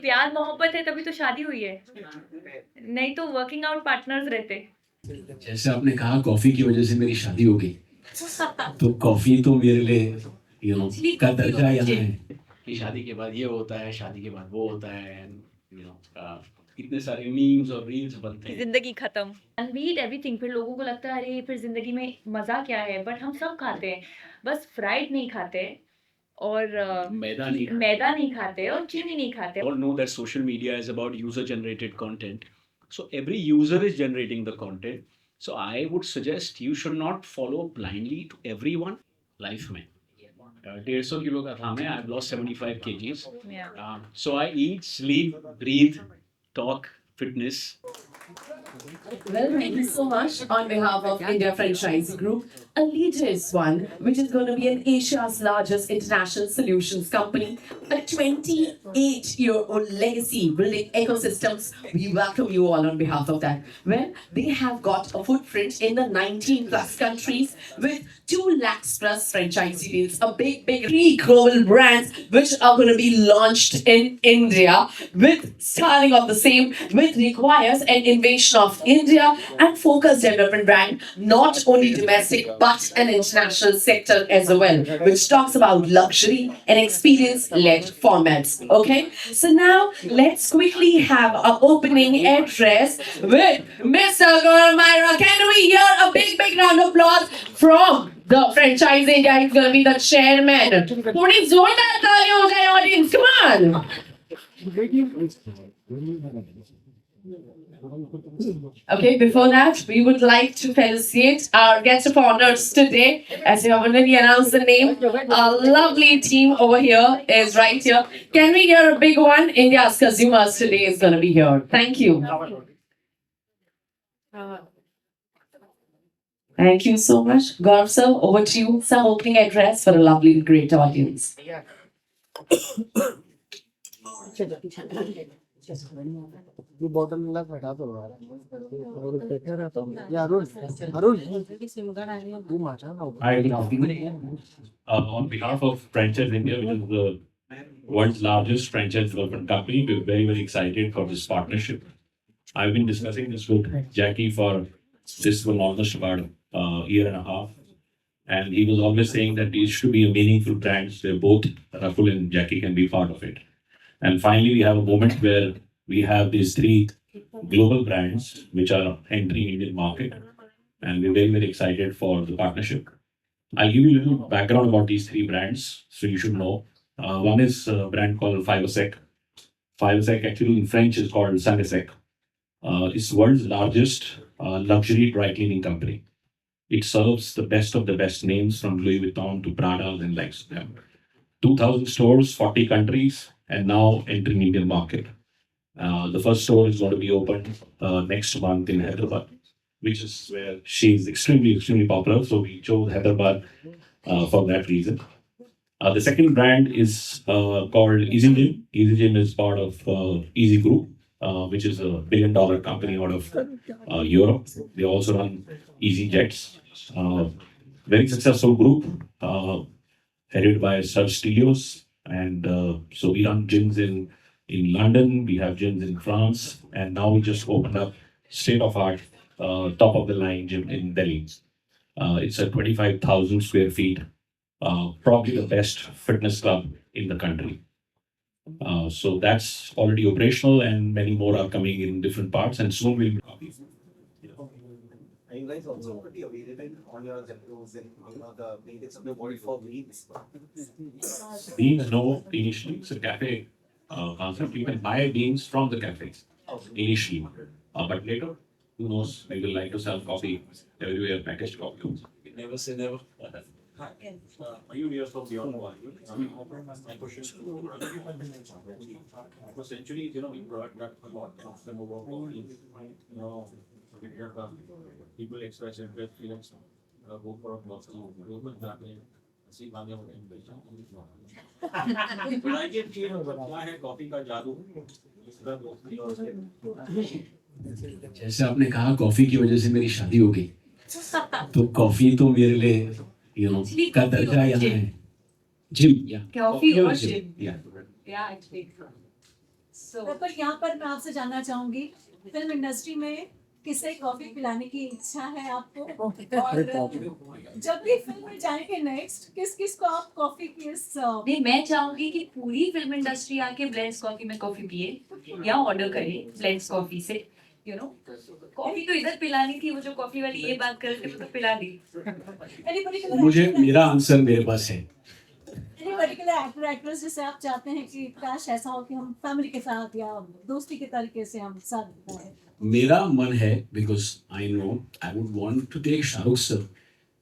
प्यार मोहब्बत है तभी तो शादी हुई है, नहीं तो वर्किंग आउट पार्टनर्स रहते। जैसे आपने कहा कॉफी की वजह से मेरी शादी हो गई, तो कॉफी तो मेरे लिए का दर्जा यहाँ है कि शादी के बाद ये होता है, शादी के बाद वो होता है, इतने सारे मीम्स और रील्स बनते हैं। जिंदगी खत्म एंड वी ईट एवरीथिंग। फिर लोगों को लगता है अरे फिर जिंदगी में मजा क्या है, बट हम सब खाते हैं, बस फ्राइड नहीं खाते और मैदा नहीं खाते और चीनी नहीं खाते। All know that social media is about user generated content. So every user is generating the content. So I would suggest you should not follow blindly to everyone. Life में 150 किलो का था मैं, I've lost 75 kgs. Yeah. So I eat, sleep, breathe, talk, fitness. Well, thank you so much on behalf of India Franchise Group, a latest one, which is going to be an Asia's largest international solutions company, a 28-year-old legacy building ecosystems. We welcome you all on behalf of that. Well, they have got a footprint in the 19 plus countries with 2 lakhs plus franchisee deals, a big 3 global brands which are going to be launched in India with starting of the same, which requires an invasion of India and focused development brand, not only domestic but an international sector as well, which talks about luxury and experience-led formats. Okay, so now let's quickly have our opening address with Mr. Gaurav Myra. Can we hear a big round of applause from the franchising guy? He's gonna be the chairman. Please join that audience. Come on. Okay, before that, we would like to felicitate our guest of honors today. As we have already announced the name, our lovely team over here is right here. Can we hear a big one? India's consumers today is going to be here. Thank you. Thank you so much. Gaurav sir, over to you. Some opening address for a lovely, great audience. ये bottle लग बैठा तो और बैठा रहता हूँ यार अरुण तू माचा ना On behalf of Franchise India, which is the world's largest franchise development company, we're very excited for this partnership. I've been discussing this with Jackie for this for almost about a year and a half, and he was always saying that these should be a meaningful brands where both Rakul and Jackie can be part of it. And finally, we have a moment where we have these 3 global brands which are entering Indian market, and we're very excited for the partnership. I'll give you a little background about these 3 brands, so you should know. One is a brand called Fibersec. Fibersec actually in French is called Sangesec. It's the world's largest luxury dry cleaning company. It serves the best of the best names from Louis Vuitton to Prada and likes of them. 2,000 stores, 40 countries, and now entering Indian market. The first store is going to be opened next month in Hyderabad, which is where she's extremely popular. So we chose Hyderabad for that reason. The second brand is called EasyGym. EasyGym is part of Easy Group, which is a billion-dollar company out of Europe. They also run EasyJets. Very successful group, headed by Serge Stelios. And so we run gyms in London, we have gyms in France, and now we just opened up state-of-art, top-of-the-line gym in Delhi. It's a 25,000 square feet, probably the best fitness club in the country. So that's already operational, and many more are coming in different parts, and soon we'll be Are you guys also already available on your Zeptos and the playlist of the body for Beans? Beans, no, initially it's a cafe concept. You can buy beans from the cafes initially, but later, who knows? We will like to sell coffee everywhere, packaged coffee. Never say never. Are you here from beyond one? For centuries, we brought that a lot of them over. People express interest, feelings, go for a walk to global traveling. See, Bangla but I get feel क्या है coffee का जादू जैसे आपने कहा coffee की वजह से मेरी शादी हो गई, तो कॉफी तो मेरे लिए का दर्जा यहाँ है. Gym, yeah. Coffee or gym. gym? Yeah. Yeah, actually. पर यहाँ पर मैं आपसे जानना चाहूंगी, फिल्म इंडस्ट्री में किसे कॉफी पिलाने की इच्छा है आपको, और जब भी फिल्म में जाएंगे नेक्स्ट, किस किस को आप कॉफी की नहीं, मैं चाहूंगी कि पूरी फिल्म इंडस्ट्री आके ब्लेंड्स कॉफी में कॉफी पिए या ऑर्डर करे ब्लेंड्स कॉफी से, यू नो। कॉफी तो इधर पिलानी थी, वो जो कॉफी वाली ये बात कर रहे थे वो तो पिला दी। मुझे मेरा आंसर मेरे पास है। एनी पर्टिकुलर एक्टर एक्ट्रेस जिसे आप चाहते हैं कि काश ऐसा हो कि हम फैमिली के साथ या दोस्ती के तरीके से हम साथ बिताएं? मेरा मन है, because I know I would want to take Shahrukh sir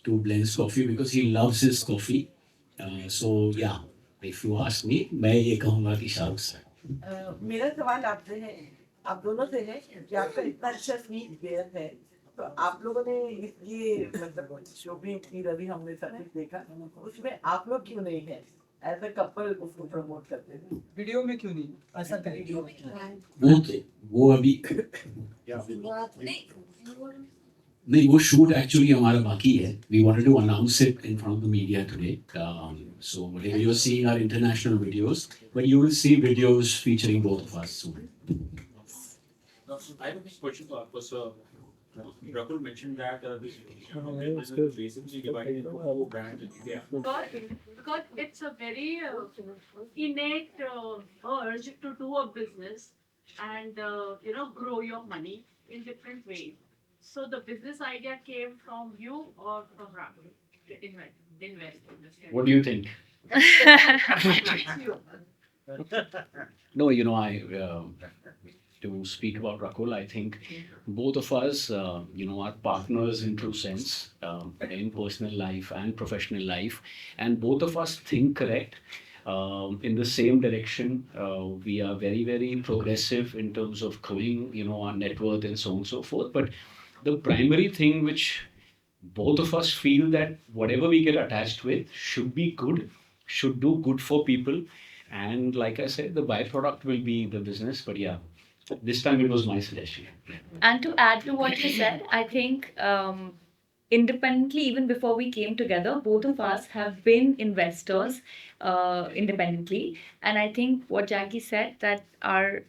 to Blends Coffee because he loves his coffee. So yeah, if you ask me, मैं ये कहूँगा कि शाहरुख सर। मेरा सवाल आपसे है, आप दोनों से है कि आपका इतना अच्छा स्वीट बेयर है, तो आप लोगों ने ये मतलब जो भी इतनी रवि हमने सब कुछ देखा, उसमें आप लोग क्यों नहीं है एज अ कपल उसको प्रमोट करते हैं? वीडियो में क्यों नहीं ऐसा करेंगे? वो अभी नहीं, वो शूट एक्चुअली हमारा बाकी है. We wanted to announce it in front of the media today. So whatever you're seeing are international videos, but you will see videos featuring both of us soon. I have a question to ask. So, Rakul mentioned that this business is basically divided into four brands in India. Because it's a very innate urge to do a business and grow your money in different ways. So the business idea came from you or from Rahul? Invest. What do you think? No, to speak about Rakul, I think both of us, are partners in true sense, in personal life and professional life, and both of us think correct, in the same direction. We are very, very progressive in terms of growing, our net worth and so on and so forth. But the primary thing which both of us feel that whatever we get attached with should be good, should do good for people, and like I said, the byproduct will be the business. But yeah, this time it was my suggestion. And to add to what you said, I think independently, even before we came together, both of us have been investors independently. And I think what Jackie said, that our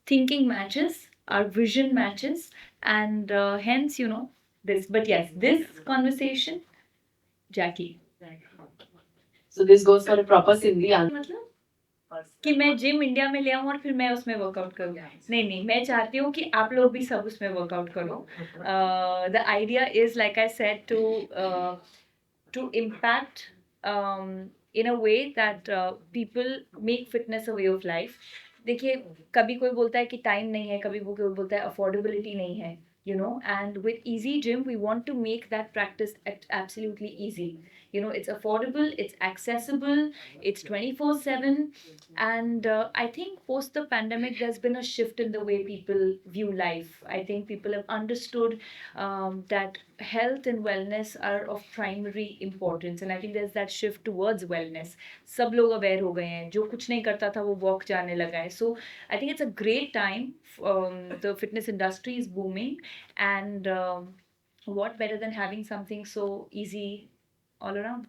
thinking matches, our vision matches, and hence, this. But yes, this conversation, Jackie. So this goes for a proper Sindhi answer. मतलब कि मैं gym India में ले आऊँ और फिर मैं उसमें वर्कआउट करूँ? नहीं, मैं चाहती हूँ कि आप लोग भी सब उसमें वर्कआउट करो. The idea is, like I said, to impact in a way that people make fitness a way of life. देखिए, कभी कोई बोलता है कि टाइम नहीं है, कभी कोई बोलता है अफोर्डेबिलिटी नहीं है, and with Easy Gym we want to make that practice absolutely easy. It's affordable, it's accessible, it's 24/7, and I think post the pandemic there's been a shift in the way people view life. I think people have understood that health and wellness are of primary importance, and I think there's that shift towards wellness. सब लोग aware हो गए हैं, जो कुछ नहीं करता था वो walk जाने लगा है. So I think it's a great time. The fitness industry is booming, and what better than having something so easy all around?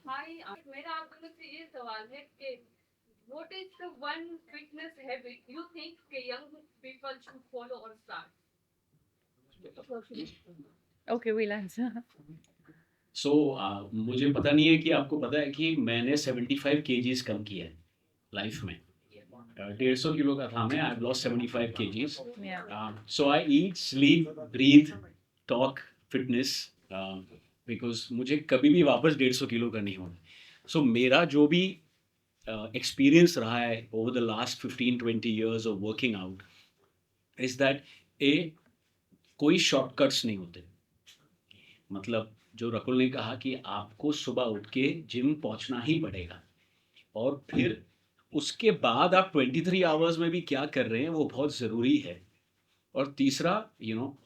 Hi, मेरा आप लोगों से ये सवाल है कि what is the one fitness habit you think कि young people should follow or start? Okay, we'll answer. So मुझे पता नहीं है कि आपको पता है कि मैंने 75 kgs कम किया है लाइफ में. 150 किलो का था मैं. I've lost 75 kgs. Yeah. So I eat, sleep, breathe, talk, fitness, because मुझे कभी भी वापस 150 किलो का नहीं होना. So मेरा जो भी experience रहा है over the last 15-20 years of working out is that कोई shortcuts नहीं होते. मतलब जो रकुल ने कहा कि आपको सुबह उठ के जिम पहुंचना ही पड़ेगा, और फिर उसके बाद आप 23 आवर्स में भी क्या कर रहे हैं वो बहुत ज़रूरी है. और तीसरा,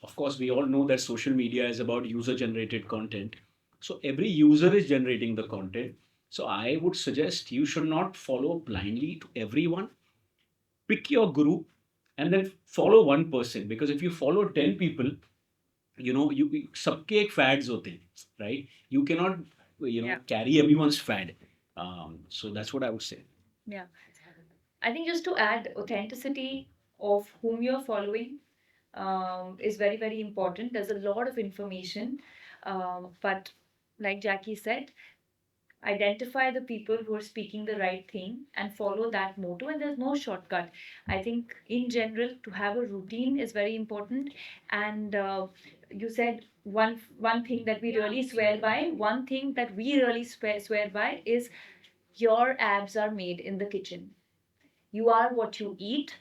of course we all know that social media is about user generated content. So every user is generating the content. So I would suggest you should not follow blindly to everyone. Pick your group and then follow one person, because if you follow 10 people, you सबके एक fads होते हैं, right? You cannot carry everyone's fad. So that's what I would say. Yeah. I think just to add authenticity of whom you're following is very, very important. There's a lot of information, but like Jackie said, identify the people who are speaking the right thing and follow that motto. And there's no shortcut. I think, in general, to have a routine is very important. And you said one thing that we really swear by. One thing that we really swear by is your abs are made in the kitchen. You are what you eat,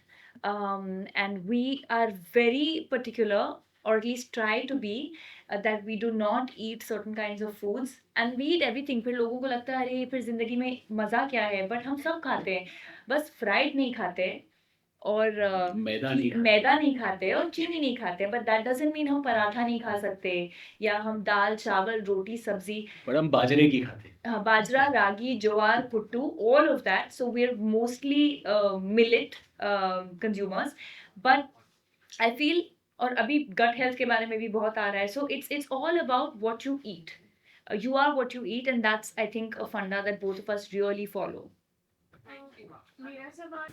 and we are very particular, or at least try to be, that we do not eat certain kinds of foods and we eat everything. फिर लोगों को लगता है अरे फिर जिंदगी में मजा क्या है, बट हम सब खाते हैं, बस फ्राइड नहीं खाते और मैदा नहीं खाते और चीनी नहीं खाते, बट दैट डजंट मीन हम पराठा नहीं खा सकते या हम दाल चावल रोटी सब्जी, पर हम बाजरे की खाते हैं। bajra, ragi, jowar, puttu, all of that. So we're mostly millet consumers. But I feel, और अभी gut health के बारे में भी बहुत आ रहा है. So it's all about what you eat. You are what you eat, and that's, I think, a funda that both of us really follow.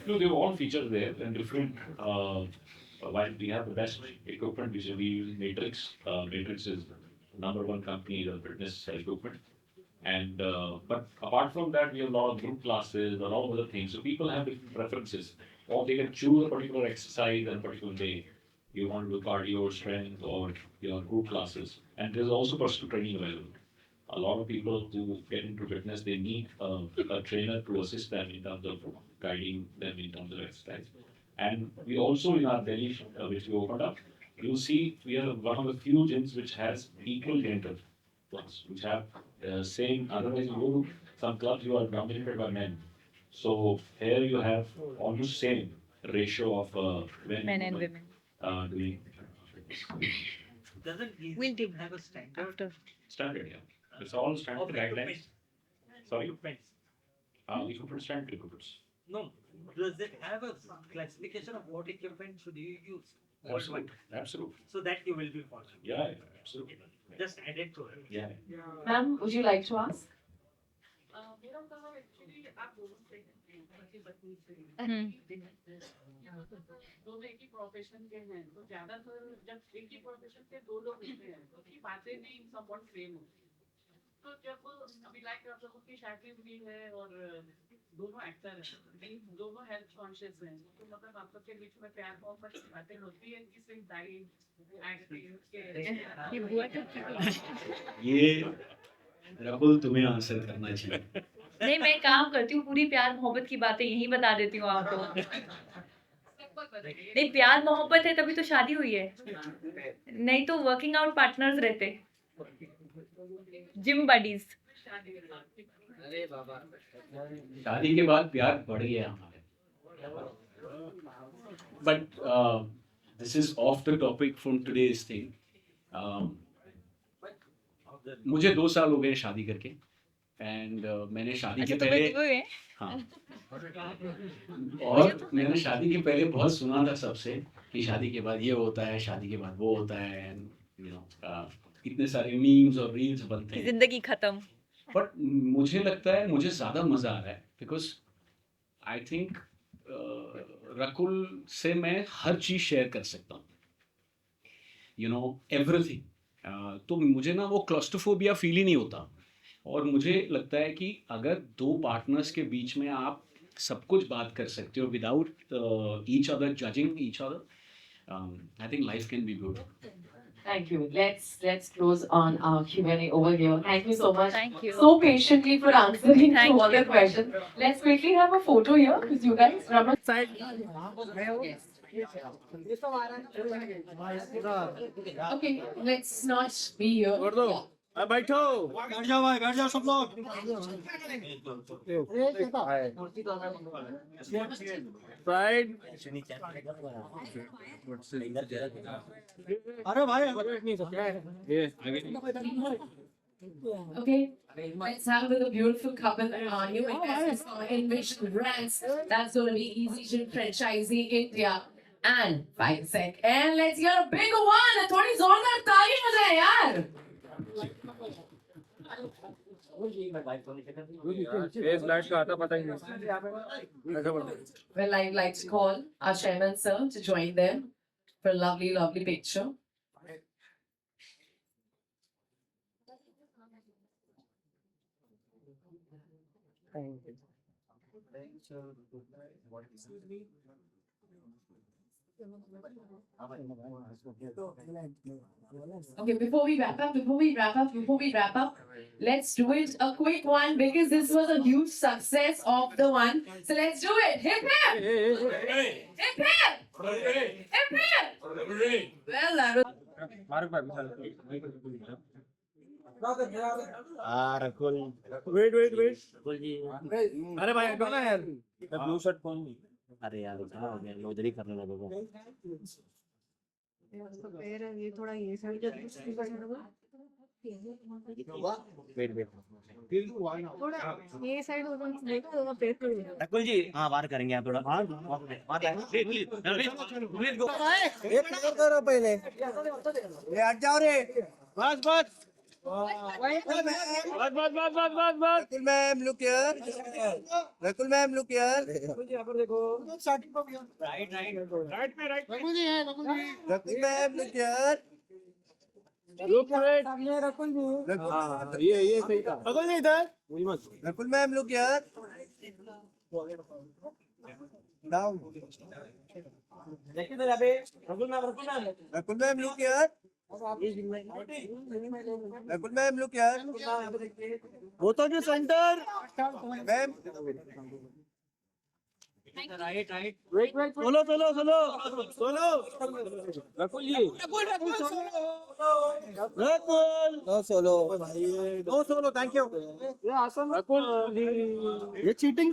No, they have all features there and different. While we have the best equipment, we use Matrix. Matrix is number one company in fitness equipment. And but apart from that, we have a lot of group classes, a lot of other things. So people have different preferences, or they can choose a particular exercise on a particular day. You want to do cardio, strength, or group classes. And there's also personal training available. A lot of people who get into fitness, they need a trainer to assist them in terms of guiding them in terms of exercise. And we also, in our Delhi, which we opened up, you'll see we are one of the few gyms which has equal gender clubs, which have same. Otherwise, you go to some clubs, you are dominated by men. So here you have almost same ratio of Men and women. Doing Doesn't We'll do have a standard? after. standard, yeah. It's all standard guidelines. Sorry, Equipments. equipment standard equipments. No, does it have a classification of what equipment should you use? Absolutely, absolutely. So that you will be following. Yeah, absolutely. Just add it to it. Yeah. Ma'am, would you like to ask? मेरा काम actually आप दोनों से पति पत्नी से दोनों एक ही प्रोफेशन के हैं, तो ज्यादातर जब एक ही प्रोफेशन के दो लोग होते हैं तो उनकी बातें भी समवॉट सेम होती है। तो जब अभी लाइक आप लोगों की शादी हुई है और दोनों एक्टर हैं, दोनों हेल्थ कॉन्शियस हैं, तो मतलब आप लोग के बीच में प्यार मोहब्बत की बातें होती है कि सिर्फ डाइट एक्टिंग के ये राहुल तुम्हें आंसर करना चाहिए। नहीं, मैं काम करती हूँ, पूरी प्यार मोहब्बत की बातें यही बता देती हूँ आपको। नहीं, प्यार मोहब्बत है तभी तो शादी हुई है, नहीं तो वर्किंग आउट पार्टनर्स रहते, जिम बडीज। अरे बाबा, शादी के बाद प्यार बढ़ गया हमारे। But this is of the topic from today's thing. मुझे 2 साल हो गए शादी करके, एंड मैंने शादी के पहले और मैंने शादी के पहले बहुत सुना था सबसे कि शादी के बाद ये होता है, शादी के बाद वो होता है, एंड इतने सारे मीम्स और रील्स बनते हैं, जिंदगी खत्म। बट मुझे लगता है मुझे ज़्यादा मज़ा आ रहा है, बिकॉज आई थिंक रकुल से मैं हर चीज़ शेयर कर सकता हूँ, एवरीथिंग। तो मुझे ना वो क्लॉस्ट्रोफोबिया फील ही नहीं होता, और मुझे लगता है कि अगर 2 पार्टनर्स के बीच में आप सब कुछ बात कर सकते हो without each other judging each other, I think life can be good. Thank you. Let's close on our Q&A over here. Thank you so much. Thank you. So patiently for answering Thank to all the you. questions. Let's quickly have a photo here with you guys. Raman. Okay, let's not be here. Yeah. बैठो, बैठ जाओ सब लोग। Pride. अरे भाई, ये आगे। Okay, let's have with a beautiful couple. New investors from Envision Brands. That's going to be Easy Gym Franchisee India. And 5 sec. And let's hear a big one. थोड़ी जोरदार ताली बजाएं यार. फेस लाइट का आता पता ही नहीं। Well, I'd like to call our chairman, sir, to join them for a lovely, lovely picture. Okay, before we wrap up, let's do it a quick one because this was a huge success of the one. So let's do it. Hip hip! Hip hip! Hip hip! Well, that was Rakul wait Rakul ji अरे भाई हटो ना यार blue shirt कौन अरे यार क्या हो गया लो इधर ही करने लगे वो ये थोड़ा ये साइड वेट थोड़ा ये साइड हो देखो तो पेट पे रकुल जी हाँ बाहर करेंगे आप थोड़ा बाहर एक करो पहले ये हट जाओ रे बस बस Rakul ma'am look here Rakul ma'am look here देखो राइट रकुल जी है Rakul ma'am look here Rakul ji ये सही था रकुल जी इधर Rakul ma'am look here down देखिए इधर अबे Rakul ma'am look here Rakul ma'am look यार वो तो जो centre ma'am right solo Rakul ji Rakul no solo thank you Rakul ये चीटिंग